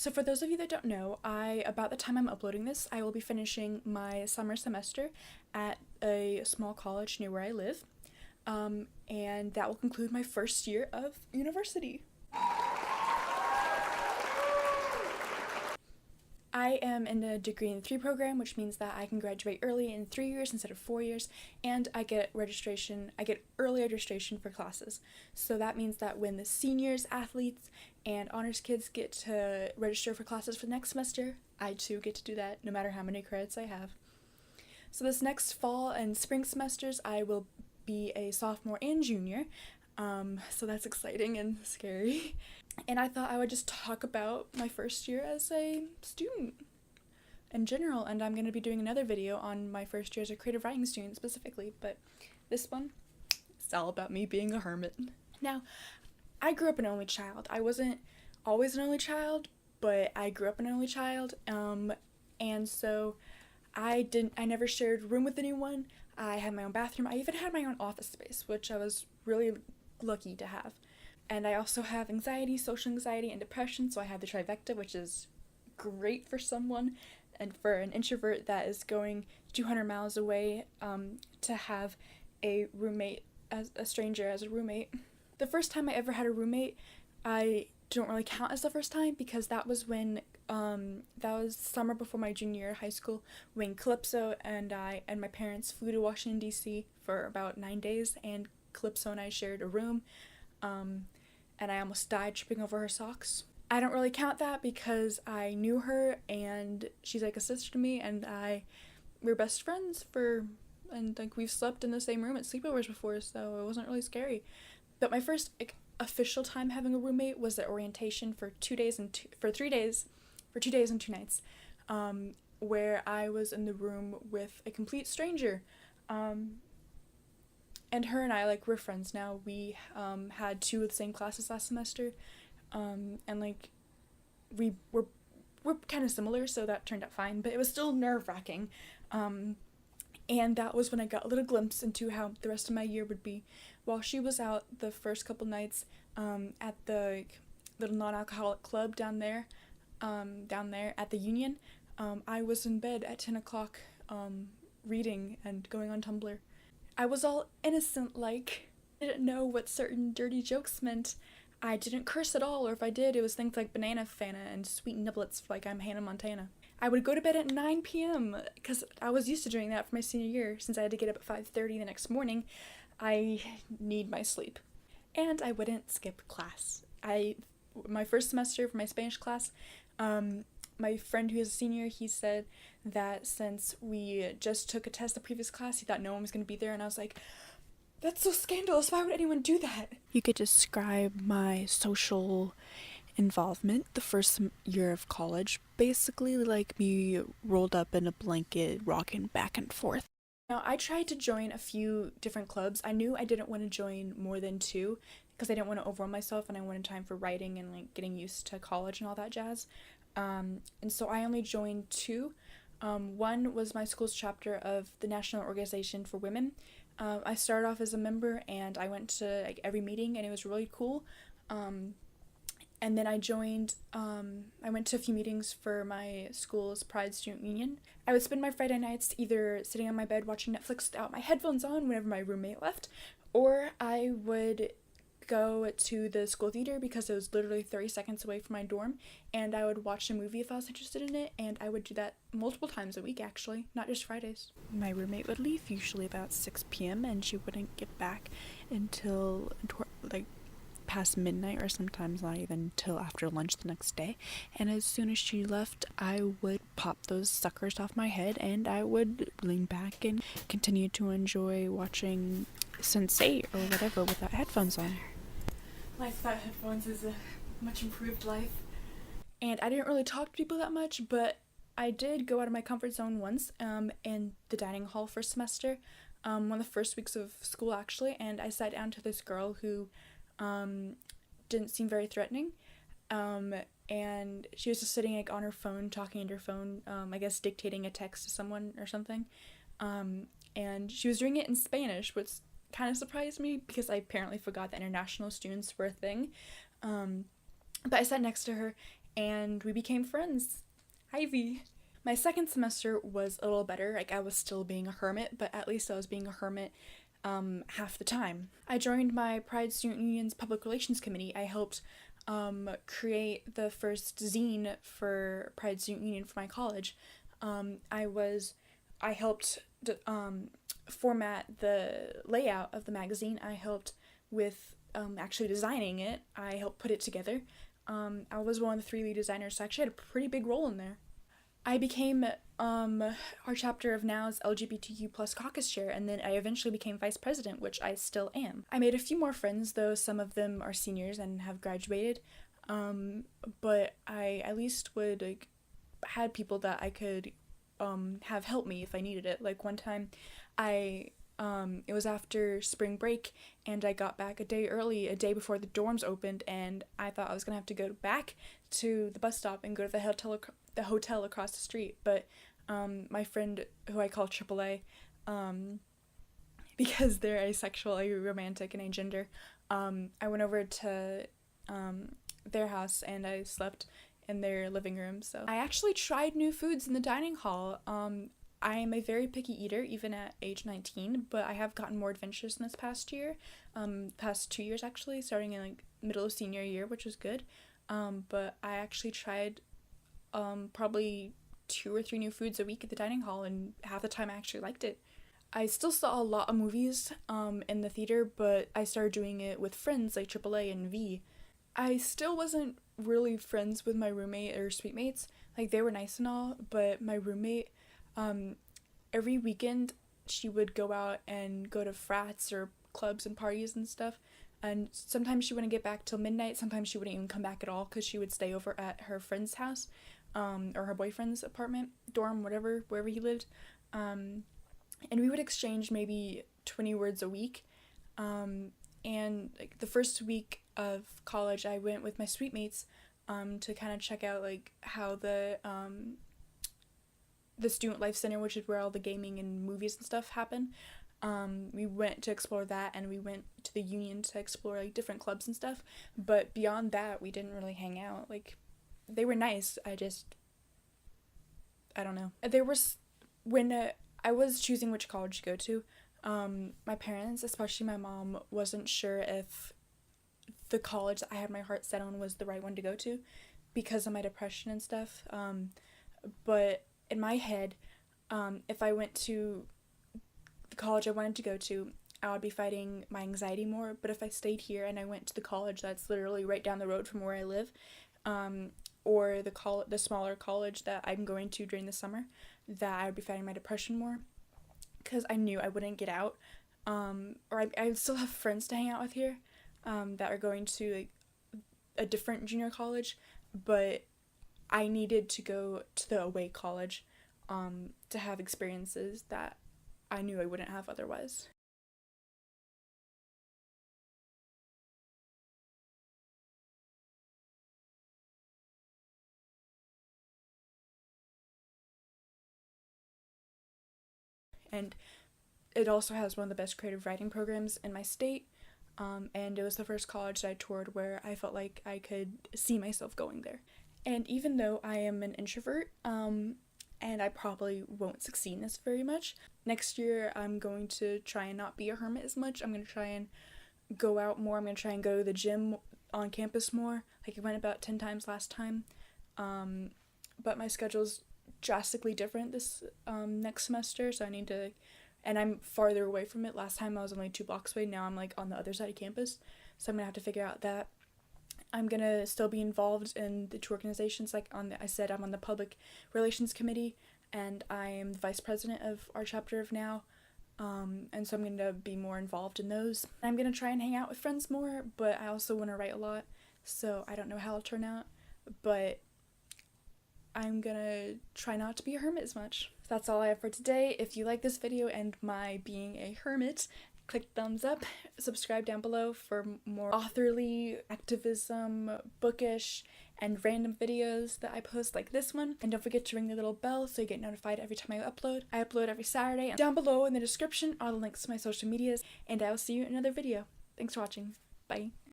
So for those of you that don't know, about the time I'm uploading this, I will be finishing my summer semester at a small college near where I live, and that will conclude my first year of university. I am in a degree in 3 program, which means that I can graduate early in 3 years instead of 4 years, and I get early registration for classes. So that means that when the seniors, athletes, and honors kids get to register for classes for the next semester, I too get to do that no matter how many credits I have. So this next fall and spring semesters, I will be a sophomore and junior, so that's exciting and scary. And I thought I would just talk about my first year as a student in general, and I'm going to be doing another video on my first year as a creative writing student specifically, but this one, it's all about me being a hermit. Now, I grew up an only child. I wasn't always an only child, but I grew up an only child, and so I never shared a room with anyone. I had my own bathroom. I even had my own office space, which I was really lucky to have. And I also have anxiety, social anxiety, and depression, so I have the trifecta, which is great for someone, and for an introvert that is going 200 miles away, to have a roommate, as a stranger as a roommate. The first time I ever had a roommate, I don't really count as the first time, because that was when, that was summer before my junior year of high school, when Calypso and I and my parents flew to Washington, D.C. for about 9 days, and Calypso and I shared a room, and I almost died tripping over her socks. I don't really count that because I knew her and she's like a sister to me, and we're best friends and like we've slept in the same room at sleepovers before, so it wasn't really scary. But my first official time having a roommate was at orientation for 2 days and 2 nights, where I was in the room with a complete stranger. And her and I, like, we're friends now. We had 2 of the same classes last semester, and like we're kind of similar, so that turned out fine. But it was still nerve-wracking, and that was when I got a little glimpse into how the rest of my year would be. While she was out the first couple nights at the little non-alcoholic club down there at the Union, I was in bed at 10 o'clock reading and going on Tumblr. I was all innocent, like, didn't know what certain dirty jokes meant. I didn't curse at all, or if I did, it was things like banana fana and sweet niblets, like I'm Hannah Montana. I would go to bed at 9 p.m. because I was used to doing that for my senior year. Since I had to get up at 5:30 the next morning, I need my sleep. And I wouldn't skip class. My first semester for my Spanish class, my friend who is a senior, he said that since we just took a test the previous class, he thought no one was going to be there, and I was like, that's so scandalous, why would anyone do that? You could describe my social involvement the first year of college basically like me rolled up in a blanket rocking back and forth. Now, I tried to join a few different clubs. I knew I didn't want to join more than 2 because I didn't want to overwhelm myself, and I wanted time for writing and like getting used to college and all that jazz. And so I only joined 2. One was my school's chapter of the National Organization for Women. I started off as a member, and I went to like every meeting, and it was really cool. And then I went to a few meetings for my school's Pride Student Union. I would spend my Friday nights either sitting on my bed watching Netflix without my headphones on whenever my roommate left, or I would go to the school theater because it was literally 30 seconds away from my dorm, and I would watch a movie if I was interested in it, and I would do that multiple times a week actually, not just Fridays. My roommate would leave usually about 6 p.m. and she wouldn't get back until like past midnight, or sometimes not even till after lunch the next day. And as soon as she left, I would pop those suckers off my head and I would lean back and continue to enjoy watching Sense8 or whatever without headphones on. Life without headphones is a much improved life. And I didn't really talk to people that much, but I did go out of my comfort zone once in the dining hall for a semester, one of the first weeks of school actually, and I sat down to this girl who didn't seem very threatening, and she was just sitting like on her phone, talking into her phone, I guess dictating a text to someone or something, and she was doing it in Spanish, which kind of surprised me because I apparently forgot that international students were a thing, but I sat next to her, and we became friends. Hi, V. My second semester was a little better. Like, I was still being a hermit, but at least I was being a hermit half the time. I joined my Pride Student Union's Public Relations Committee. I helped create the first zine for Pride Student Union for my college. I helped format the layout of the magazine. I helped with actually designing it. I helped put it together. I was one of the 3 lead designers, so I actually had a pretty big role in there. I became our chapter of Now's LGBTQ plus caucus chair, and then I eventually became vice president, which I still am. I made a few more friends, though some of them are seniors and have graduated, but I at least would had people that I could have help me if I needed it. Like one time it was after spring break, and I got back a day early, a day before the dorms opened, and I thought I was gonna have to go back to the bus stop and go to the hotel across the street, but my friend, who I call AAA, because they're asexual, aromantic, and agender, I went over to their house and I slept in their living room. So I actually tried new foods in the dining hall. I am a very picky eater, even at age 19, but I have gotten more adventurous in this past year, past 2 years actually, starting in like middle of senior year, which was good. But I actually tried probably 2 or 3 new foods a week at the dining hall, and half the time I actually liked it. I still saw a lot of movies in the theater, but I started doing it with friends like AAA and V. I still wasn't really friends with my roommate or suite mates. Like, they were nice and all, but my roommate, every weekend she would go out and go to frats or clubs and parties and stuff, and sometimes she wouldn't get back till midnight. Sometimes she wouldn't even come back at all because she would stay over at her friend's house, or her boyfriend's apartment, dorm, whatever, wherever he lived, and we would exchange maybe 20 words a week, and like the first week of college I went with my suite mates to kind of check out like how the Student Life Center, which is where all the gaming and movies and stuff happen. We went to explore that, and we went to the union to explore like different clubs and stuff, but beyond that we didn't really hang out. Like, they were nice, I don't know. There was, when I was choosing which college to go to, my parents, especially my mom, wasn't sure if the college that I had my heart set on was the right one to go to because of my depression and stuff, but in my head, if I went to the college I wanted to go to, I would be fighting my anxiety more. But if I stayed here and I went to the college that's literally right down the road from where I live, or the smaller college that I'm going to during the summer, that I would be fighting my depression more, because I knew I wouldn't get out, or I would still have friends to hang out with here, that are going to like a different junior college, but I needed to go to the away college to have experiences that I knew I wouldn't have otherwise. And it also has one of the best creative writing programs in my state, and it was the first college that I toured where I felt like I could see myself going there. And even though I am an introvert, and I probably won't succeed in this very much, next year I'm going to try and not be a hermit as much. I'm going to try and go out more. I'm going to try and go to the gym on campus more. Like, I went about 10 times last time, but my schedule's drastically different this next semester, so I need to, and I'm farther away from it. Last time I was only 2 blocks away, now I'm like on the other side of campus, so I'm going to have to figure out that. I'm gonna still be involved in the 2 organizations. Like I said, I'm on the Public Relations Committee, and I am the vice president of our chapter of Now, and so I'm gonna be more involved in those. I'm gonna try and hang out with friends more, but I also want to write a lot, so I don't know how it'll turn out, but I'm gonna try not to be a hermit as much. That's all I have for today. If you like this video and my being a hermit, click thumbs up, subscribe down below for more authorly, activism, bookish, and random videos that I post like this one. And don't forget to ring the little bell so you get notified every time I upload. I upload every Saturday. Down below in the description are the links to my social medias, and I will see you in another video. Thanks for watching. Bye.